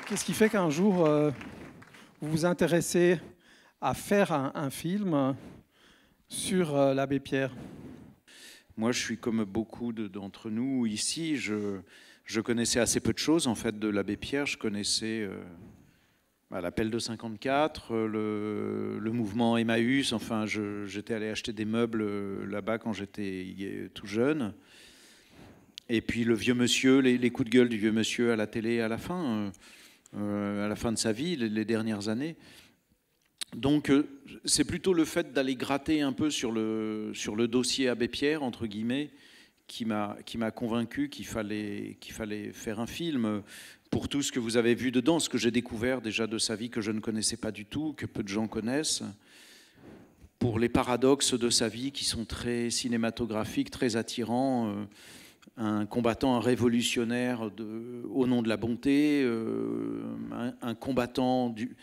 Qu'est-ce qui fait qu'un jour, vous vous intéressez à faire un film sur l'abbé Pierre? Moi, je suis comme beaucoup d'entre nous ici. Je connaissais assez peu de choses en fait de l'abbé Pierre. Je connaissais l'appel de 54, le mouvement Emmaüs. Enfin, j'étais allé acheter des meubles là-bas quand j'étais tout jeune. Et puis le vieux monsieur, les coups de gueule du vieux monsieur à la télé à la fin de sa vie, les dernières années. Donc c'est plutôt le fait d'aller gratter un peu sur le dossier Abbé Pierre, entre guillemets, qui m'a convaincu qu'il fallait faire un film pour tout ce que vous avez vu dedans, ce que j'ai découvert déjà de sa vie que je ne connaissais pas du tout, que peu de gens connaissent, pour les paradoxes de sa vie qui sont très cinématographiques, très attirants, un combattant, un révolutionnaire au nom de la bonté, un combattant du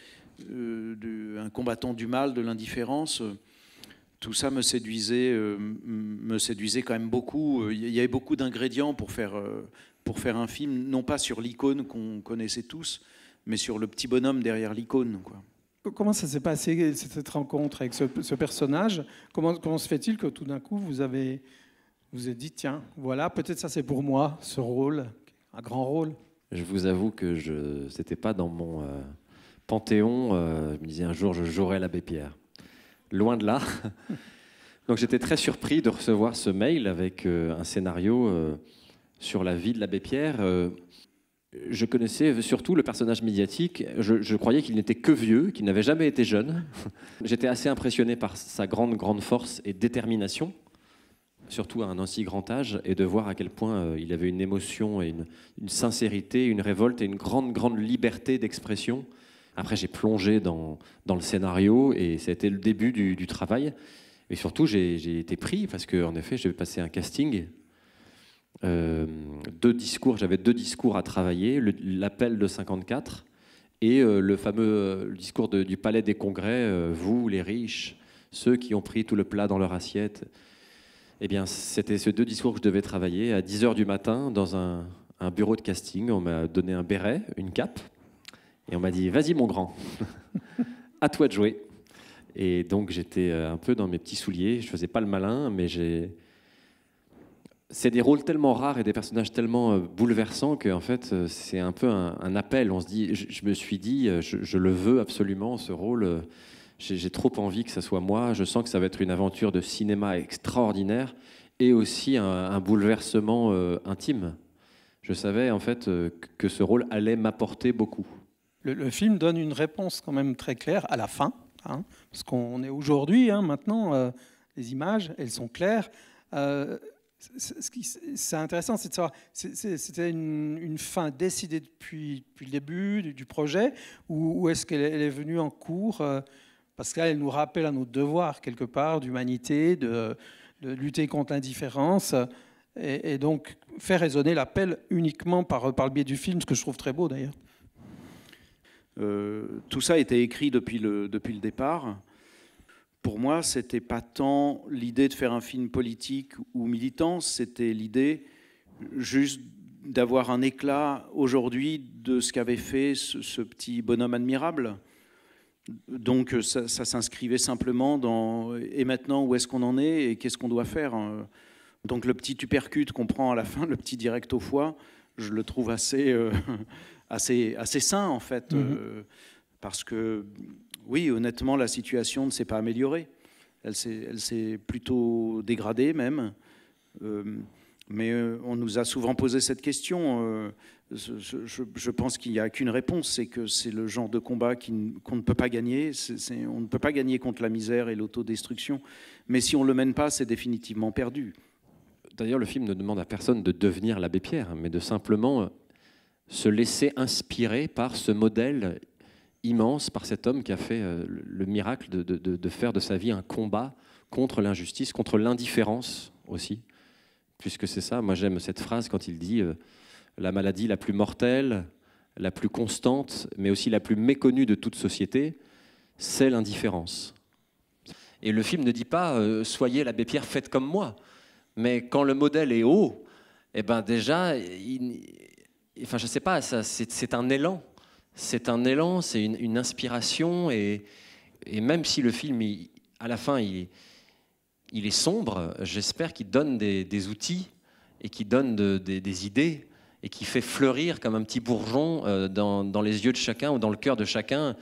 mal, de l'indifférence. Tout ça me séduisait quand même beaucoup. Il y avait beaucoup d'ingrédients pour faire un film, non pas sur l'icône qu'on connaissait tous, mais sur le petit bonhomme derrière l'icône, quoi. Comment ça s'est passé, cette rencontre avec ce personnage? Comment se fait-il que tout d'un coup, vous avez dit, tiens, voilà, peut-être ça c'est pour moi, ce rôle, un grand rôle? Je vous avoue que c'était pas dans mon panthéon. Je me disais un jour, je jouerai l'abbé Pierre. Loin de là. Donc j'étais très surpris de recevoir ce mail avec un scénario sur la vie de l'abbé Pierre. Je connaissais surtout le personnage médiatique. Je croyais qu'il n'était que vieux, qu'il n'avait jamais été jeune. J'étais assez impressionné par sa grande force et détermination, surtout à un aussi grand âge, et de voir à quel point il avait une émotion et une sincérité, une révolte et une grande liberté d'expression. Après, j'ai plongé dans le scénario et ça a été le début du travail. Et surtout, j'ai été pris parce qu'en effet, j'ai passé un casting. J'avais deux discours à travailler, l'appel de 54 et le fameux discours du Palais des Congrès, vous les riches, ceux qui ont pris tout le plat dans leur assiette. Eh bien, c'était ces deux discours que je devais travailler à 10h du matin dans un bureau de casting. On m'a donné un béret, une cape, et on m'a dit « Vas-y, mon grand, à toi de jouer ». Et donc, j'étais un peu dans mes petits souliers. Je ne faisais pas le malin, mais c'est des rôles tellement rares et des personnages tellement bouleversants qu'en fait, c'est un peu un appel. On se dit, je me suis dit, je le veux absolument, ce rôle. J'ai trop envie que ça soit moi. Je sens que ça va être une aventure de cinéma extraordinaire et aussi un bouleversement intime. Je savais en fait que ce rôle allait m'apporter beaucoup. Le film donne une réponse quand même très claire à la fin, hein, parce qu'on est aujourd'hui, hein, maintenant, les images, elles sont claires. C'est intéressant, c'est de savoir, c'était une fin décidée depuis le début du projet, ou est-ce qu'elle est venue en cours? Parce qu'elle nous rappelle à notre devoir, quelque part, d'humanité, de lutter contre l'indifférence, et donc faire résonner l'appel uniquement par le biais du film, ce que je trouve très beau d'ailleurs. Tout ça a été écrit depuis le départ. Pour moi, ce n'était pas tant l'idée de faire un film politique ou militant, c'était l'idée juste d'avoir un éclat aujourd'hui de ce qu'avait fait ce petit bonhomme admirable. Donc ça s'inscrivait simplement dans « et maintenant, où est-ce qu'on en est et qu'est-ce qu'on doit faire ?» Donc le petit tupercute qu'on prend à la fin, le petit direct au foie, je le trouve assez sain en fait, parce que oui, honnêtement, la situation ne s'est pas améliorée. Elle s'est plutôt dégradée même. Mais on nous a souvent posé cette question. Je pense qu'il n'y a qu'une réponse, c'est que c'est le genre de combat qu'on ne peut pas gagner. On ne peut pas gagner contre la misère et l'autodestruction. Mais si on ne le mène pas, c'est définitivement perdu. D'ailleurs, le film ne demande à personne de devenir l'abbé Pierre, mais de simplement se laisser inspirer par ce modèle immense, par cet homme qui a fait le miracle de faire de sa vie un combat contre l'injustice, contre l'indifférence aussi, puisque c'est ça. Moi, j'aime cette phrase quand il dit la maladie la plus mortelle, la plus constante, mais aussi la plus méconnue de toute société, c'est l'indifférence. Et le film ne dit pas soyez l'abbé Pierre, faites comme moi. Mais quand le modèle est haut, eh ben déjà, enfin, je sais pas, c'est un élan. c'est un élan, c'est une inspiration, et même si le film, à la fin, il est sombre, j'espère qu'il donne des outils et qu'il donne des idées et qui fait fleurir comme un petit bourgeon dans les yeux de chacun ou dans le cœur de chacun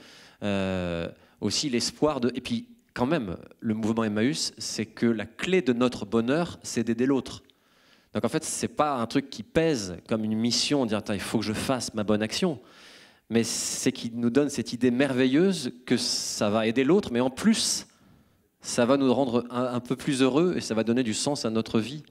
aussi l'espoir de... Et puis quand même, le mouvement Emmaüs, c'est que la clé de notre bonheur, c'est d'aider l'autre. Donc en fait, c'est pas un truc qui pèse comme une mission, dire il faut que je fasse ma bonne action, mais c'est qu'il nous donne cette idée merveilleuse que ça va aider l'autre, mais en plus, ça va nous rendre un peu plus heureux et ça va donner du sens à notre vie.